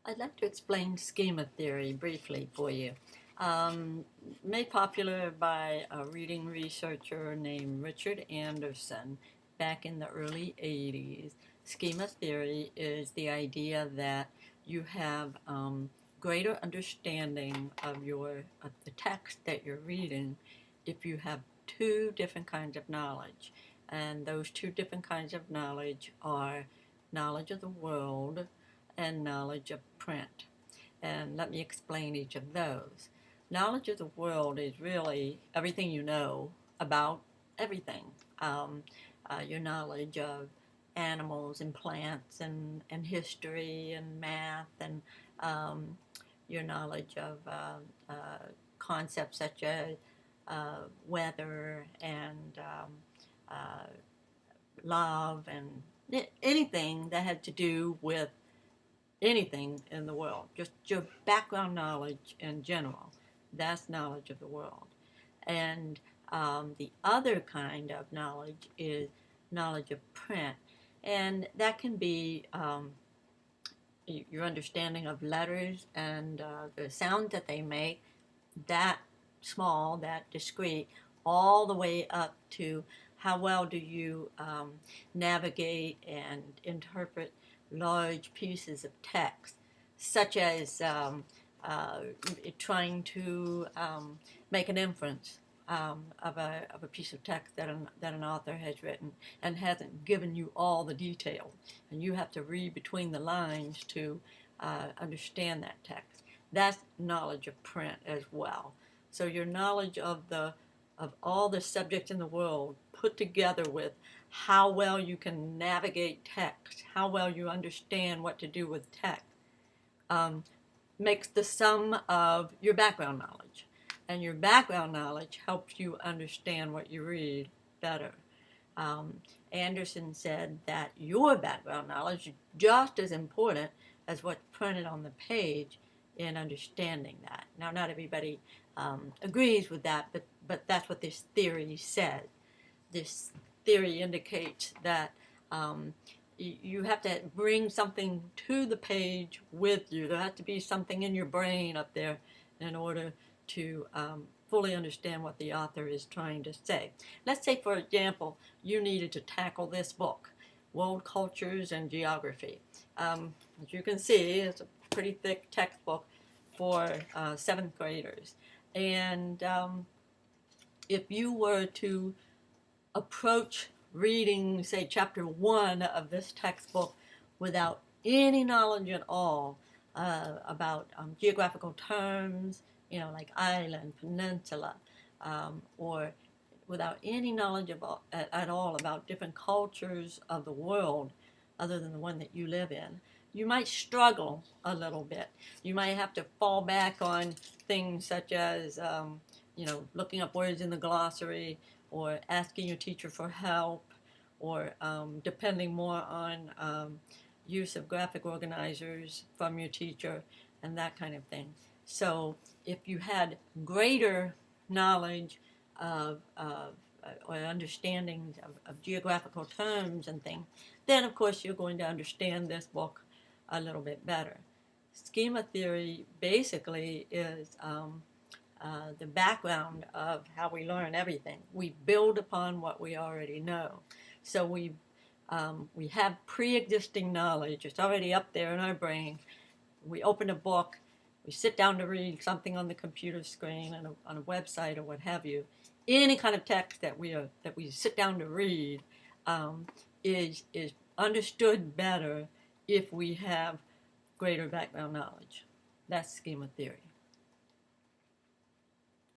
I'd like to explain schema theory briefly for you. Made popular by a reading researcher named Richard Anderson back in the early 80s. Schema theory is the idea that you have greater understanding of the text that you're reading if you have two different kinds of knowledge. And those two different kinds of knowledge are knowledge of the world and knowledge of print. And let me explain each of those. Knowledge of the world is really everything you know about everything. Your knowledge of animals and plants and history and math and your knowledge of concepts such as weather and love and anything that had to do with anything in the world, just your background knowledge in general. That's knowledge of the world. And the other kind of knowledge is knowledge of print. And that can be your understanding of letters and the sounds that they make, that small, that discrete, all the way up to how well do you navigate and interpret large pieces of text, such as trying to make an inference of a piece of text that an author has written and hasn't given you all the detail. And you have to read between the lines to understand that text. That's knowledge of print as well. So your knowledge of all the subjects in the world put together with how well you can navigate text, how well you understand what to do with text, makes the sum of your background knowledge. And your background knowledge helps you understand what you read better. Anderson said that your background knowledge is just as important as what's printed on the page in understanding that. Now, not everybody agrees with that, but that's what this theory says. This theory indicates that you have to bring something to the page with you. There has to be something in your brain up there in order to fully understand what the author is trying to say. Let's say, for example, you needed to tackle this book, World Cultures and Geography. As you can see, it's a pretty thick textbook for 7th graders. And if you were to approach reading, say, chapter 1 of this textbook without any knowledge at all about geographical terms, like island, peninsula, or without any knowledge at all about different cultures of the world other than the one that you live in, you might struggle a little bit. You might have to fall back on things such as, looking up words in the glossary, or asking your teacher for help, or depending more on use of graphic organizers from your teacher and that kind of thing. So if you had greater knowledge of or understanding of geographical terms and things, then of course you're going to understand this book a little bit better. Schema theory basically is the background of how we learn everything. We build upon what we already know. So we have pre-existing knowledge. It's already up there in our brain. We open a book. We sit down to read something on the computer screen and on a website or what have you. Any kind of text that we sit down to read is understood better if we have greater background knowledge. That's schema theory.